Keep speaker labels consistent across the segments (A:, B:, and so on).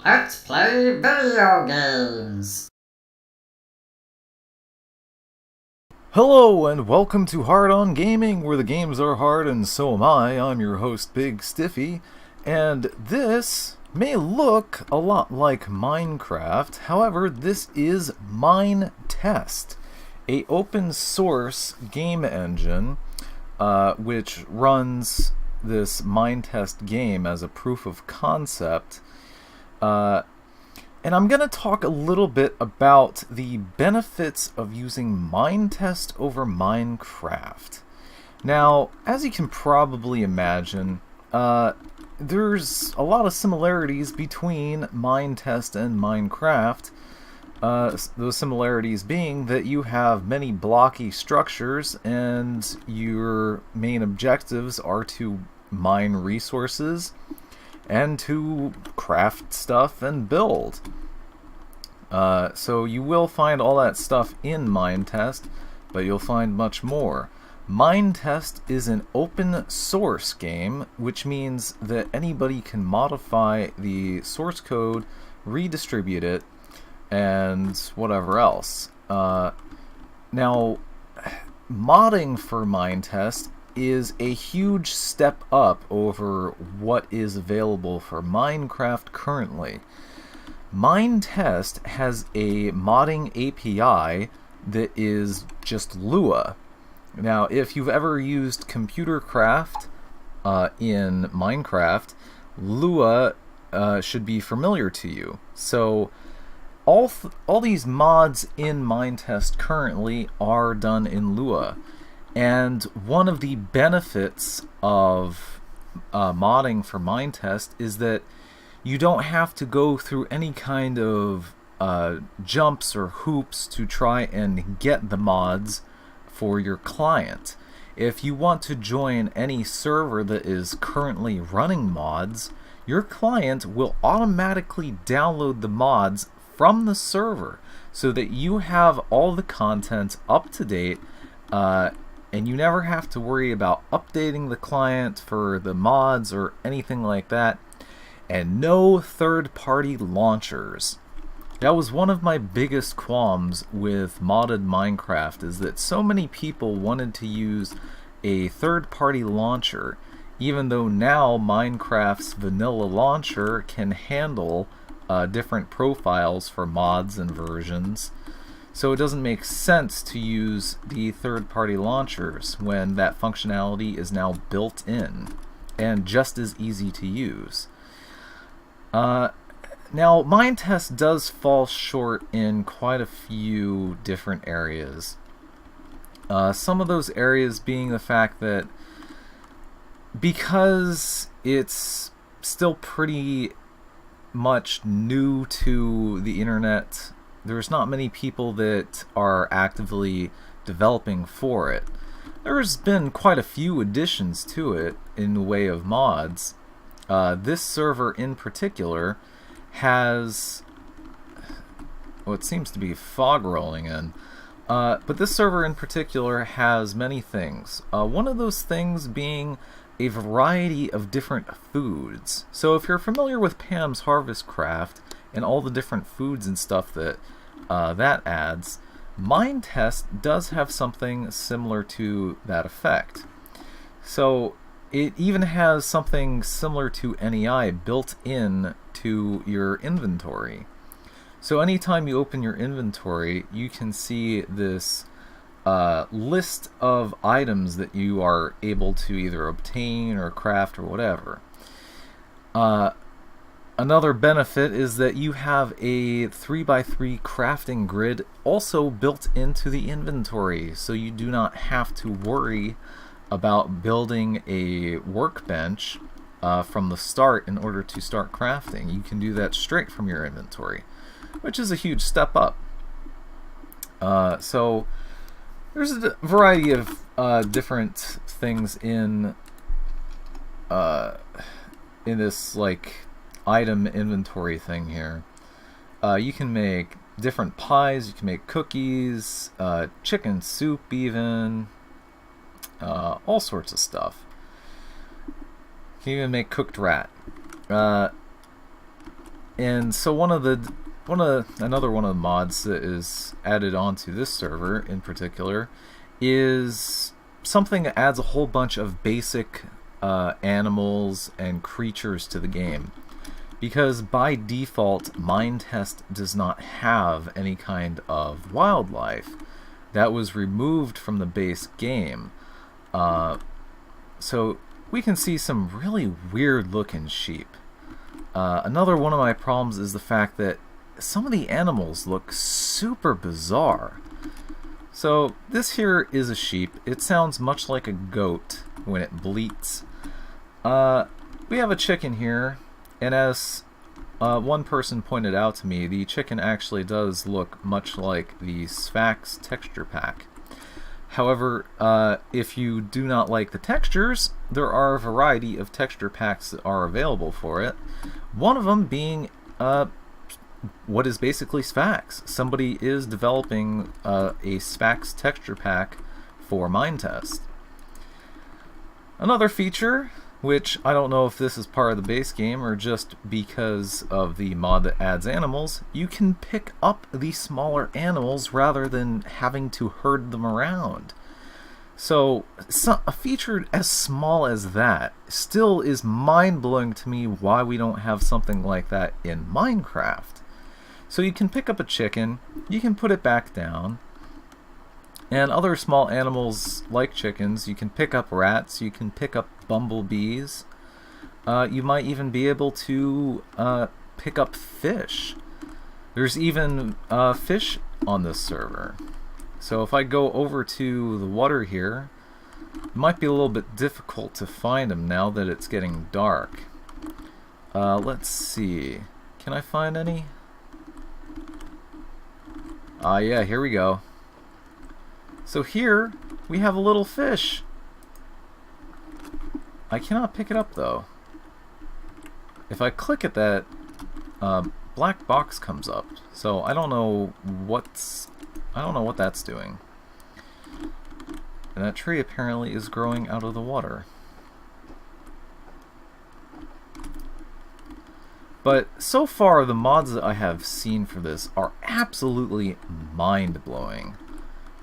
A: Let's play video games!
B: Hello and welcome to Hard On Gaming, where the games are hard and so am I. I'm your host, Big Stiffy, and this may look a lot like Minecraft. However, this is MineTest, a open source game engine which runs this MineTest game as a proof of concept. And I'm going to talk a little bit about the benefits of using MineTest over Minecraft. Now, as you can probably imagine, there's a lot of similarities between MineTest and Minecraft. Those similarities being that you have many blocky structures and your main objectives are to mine resources and to craft stuff and build. So you will find all that stuff in MineTest, but you'll find much more. MineTest is an open source game, which means that anybody can modify the source code, redistribute it, and whatever else. Now, modding for MineTest is a huge step up over what is available for Minecraft currently. MineTest has a modding API that is just Lua. Now, if you've ever used computer craft in Minecraft, Lua should be familiar to you. So all these mods in MineTest currently are done in Lua. And one of the benefits of modding for MineTest is that you don't have to go through any kind of jumps or hoops to try and get the mods for your client. If you want to join any server that is currently running mods, your client will automatically download the mods from the server so that you have all the content up to date, and you never have to worry about updating the client for the mods or anything like that. And no third-party launchers. That was one of my biggest qualms with modded Minecraft, is that so many people wanted to use a third-party launcher, even though now Minecraft's vanilla launcher can handle different profiles for mods and versions. So it doesn't make sense to use the third-party launchers when that functionality is now built in and just as easy to use. Now, MineTest does fall short in quite a few different areas. Some of those areas being the fact that because it's still pretty much new to the internet, there's not many people that are actively developing for it. There's been quite a few additions to it in the way of mods. This server in particular has what seems to be fog rolling in, but this server in particular has many things. One of those things being a variety of different foods. So if you're familiar with Pam's Harvest Craft and all the different foods and stuff that that adds, MineTest does have something similar to that effect. So it even has something similar to NEI built in to your inventory. So anytime you open your inventory, you can see this list of items that you are able to either obtain or craft or whatever. Another benefit is that you have a 3x3 crafting grid also built into the inventory, so you do not have to worry about building a workbench from the start in order to start crafting. You can do that straight from your inventory, which is a huge step up. So there's a variety of different things in this like item inventory thing here. You can make different pies, you can make cookies, chicken soup even, all sorts of stuff. You can even make cooked rat. And so another one of the mods that is added onto this server in particular is something that adds a whole bunch of basic animals and creatures to the game. Because by default, MineTest does not have any kind of wildlife. That was removed from the base game. So we can see some really weird looking sheep. Another one of my problems is the fact that some of the animals look super bizarre. So this here is a sheep. It sounds much like a goat when it bleats. We have a chicken here, and as one person pointed out to me, the chicken actually does look much like the Sphax texture pack. However, if you do not like the textures, there are a variety of texture packs that are available for it. One of them being what is basically Sphax. Somebody is developing a Sphax texture pack for MineTest. Another feature, which I don't know if this is part of the base game or just because of the mod that adds animals, you can pick up the smaller animals rather than having to herd them around. So a feature as small as that still is mind-blowing to me why we don't have something like that in Minecraft. So you can pick up a chicken, you can put it back down, and other small animals like chickens, you can pick up rats, you can pick up bumblebees, you might even be able to pick up fish. There's even fish on this server. So if I go over to the water here, it might be a little bit difficult to find them now that it's getting dark. Let's see, can I find any? Yeah, here we go. So here we have a little fish. I cannot pick it up though. If I click at that, black box comes up. So I don't know what that's doing. And that tree apparently is growing out of the water. But so far the mods that I have seen for this are absolutely mind-blowing.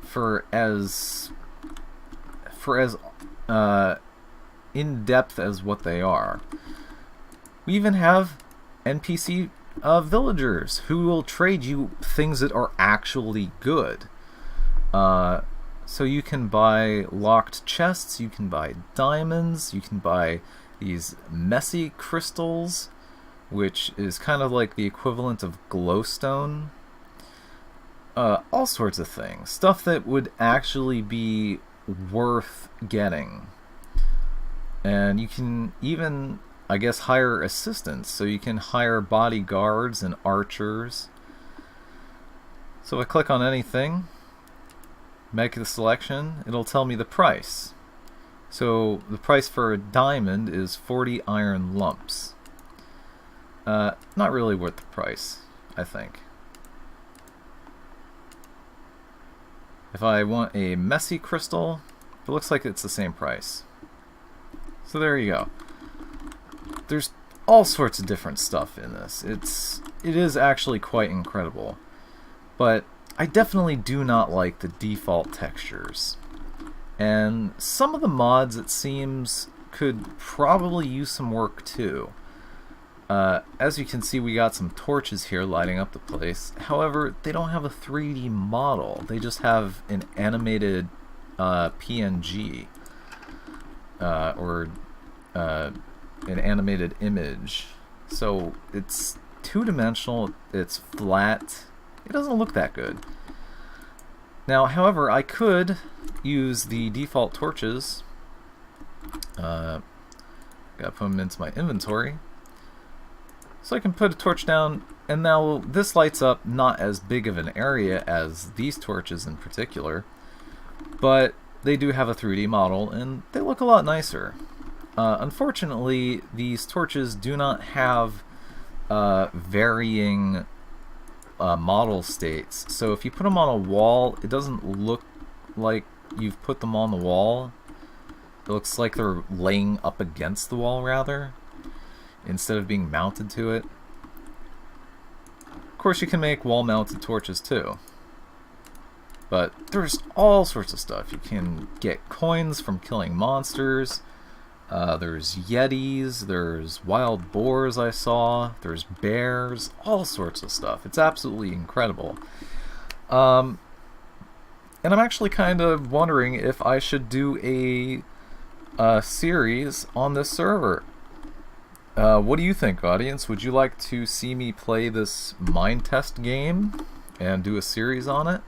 B: For as in-depth as what they are. We even have NPC villagers who will trade you things that are actually good. So you can buy locked chests, you can buy diamonds, you can buy these messy crystals, which is kind of like the equivalent of glowstone. All sorts of things. Stuff that would actually be worth getting. And you can even, I guess, hire assistants. So you can hire bodyguards and archers. So if I click on anything, make the selection, it'll tell me the price. So the price for a diamond is 40 iron lumps. Not really worth the price, I think. If I want a messy crystal, it looks like it's the same price. So there you go. There's all sorts of different stuff in this. It is actually quite incredible. But I definitely do not like the default textures. And some of the mods, it seems, could probably use some work too. As you can see, we got some torches here lighting up the place. However, they don't have a 3D model. They just have an animated PNG. Or an animated image. So it's two-dimensional, it's flat, it doesn't look that good. Now, however, I could use the default torches. Gotta put them into my inventory. So I can put a torch down, and now this lights up not as big of an area as these torches in particular, but they do have a 3D model, and they look a lot nicer. Unfortunately, these torches do not have varying model states. So if you put them on a wall, it doesn't look like you've put them on the wall. It looks like they're laying up against the wall, rather, instead of being mounted to it. course, you can make wall-mounted torches too. But there's all sorts of stuff. You can get coins from killing monsters. There's yetis, there's wild boars I saw, there's bears, all sorts of stuff. It's absolutely incredible. And I'm actually kind of wondering if I should do a series on this server. What do you think, audience? Would you like to see me play this MineTest game and do a series on it?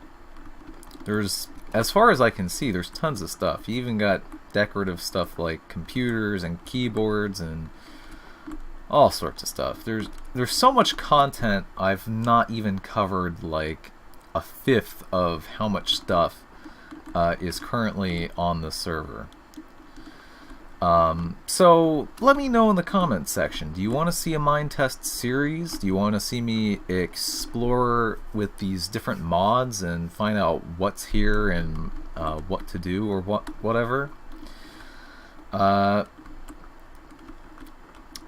B: There's, as far as I can see, there's tons of stuff. You even got decorative stuff like computers and keyboards and all sorts of stuff. There's so much content. I've not even covered like a fifth of how much stuff is currently on the server. So let me know in the comments section. Do you want to see a MineTest series? Do you want to see me explore with these different mods and find out what's here and what to do or whatever? But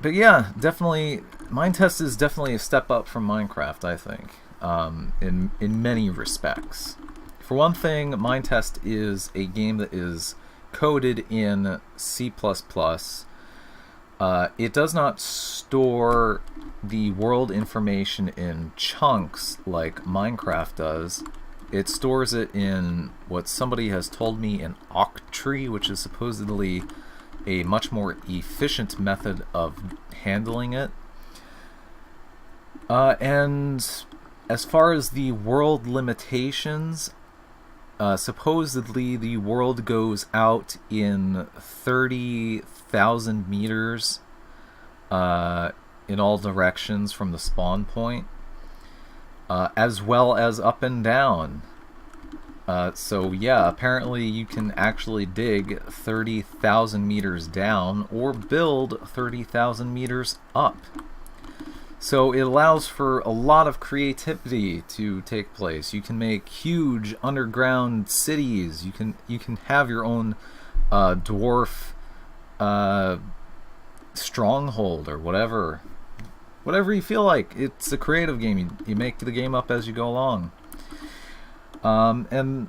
B: yeah, definitely, MineTest is definitely a step up from Minecraft, I think, in many respects. For one thing, MineTest is a game that is coded in C++. It does not store the world information in chunks like Minecraft does. It stores it in what somebody has told me an octree, which is supposedly a much more efficient method of handling it. And as far as the world limitations, supposedly the world goes out in 30,000 meters in all directions from the spawn point, as well as up and down. So yeah, apparently you can actually dig 30,000 meters down or build 30,000 meters up. So it allows for a lot of creativity to take place. You can make huge underground cities. You can have your own dwarf stronghold or whatever you feel like. It's a creative game. You make the game up as you go along. And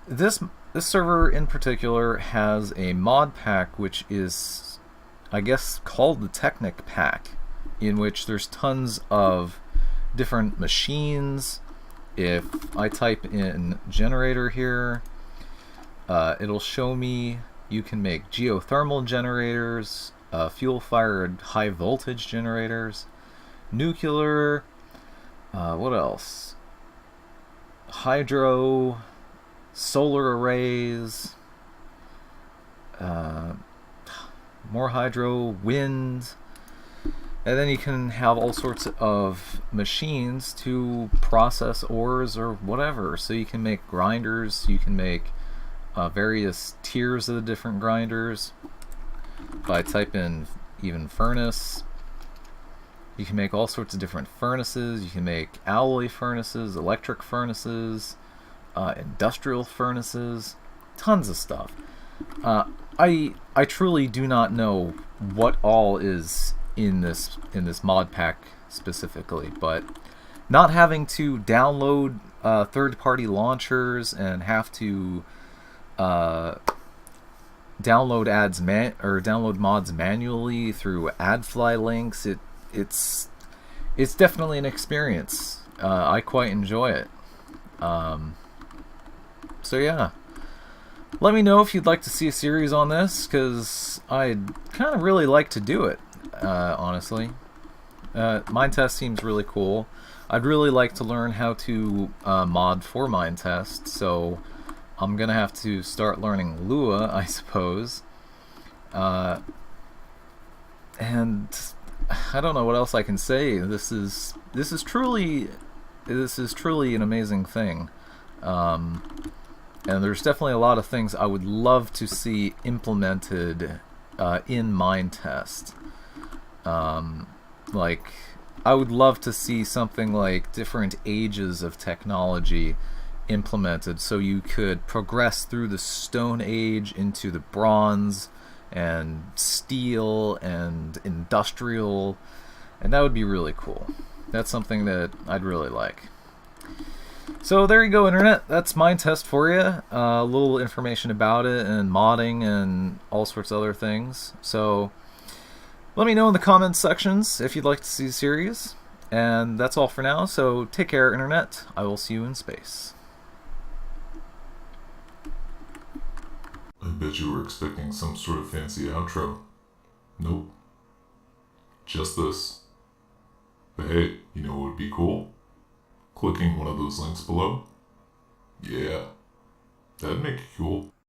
B: this server in particular has a mod pack which is, I guess, called the Technic pack, in which there's tons of different machines. If I type in generator here, it'll show me you can make geothermal generators, fuel-fired high-voltage generators, nuclear, what else? Hydro, solar arrays, more hydro, wind. And then you can have all sorts of machines to process ores or whatever. So you can make grinders, you can make various tiers of the different grinders. If I type in even furnace, you can make all sorts of different furnaces. You can make alloy furnaces, electric furnaces, industrial furnaces, tons of stuff. I truly do not know what all is in this mod pack specifically, but not having to download third-party launchers and have to download mods manually through AdFly links, it's definitely an experience. I quite enjoy it. So yeah, let me know if you'd like to see a series on this, because I'd kind of really like to do it. Honestly, MineTest seems really cool. I'd really like to learn how to mod for MineTest, so I'm gonna have to start learning Lua, I suppose. And I don't know what else I can say. This is truly an amazing thing. And there's definitely a lot of things I would love to see implemented in MineTest. Like, I would love to see something like different ages of technology implemented, so you could progress through the Stone Age into the Bronze and Steel and Industrial, and that would be really cool. That's something that I'd really like. So there you go, Internet. That's MineTest for you. A little information about it and modding and all sorts of other things. So let me know in the comments sections if you'd like to see the series. And that's all for now, so take care, Internet. I will see you in space.
C: I bet you were expecting some sort of fancy outro. Nope. Just this. But hey, you know what would be cool? Clicking one of those links below? Yeah, that'd make it cool.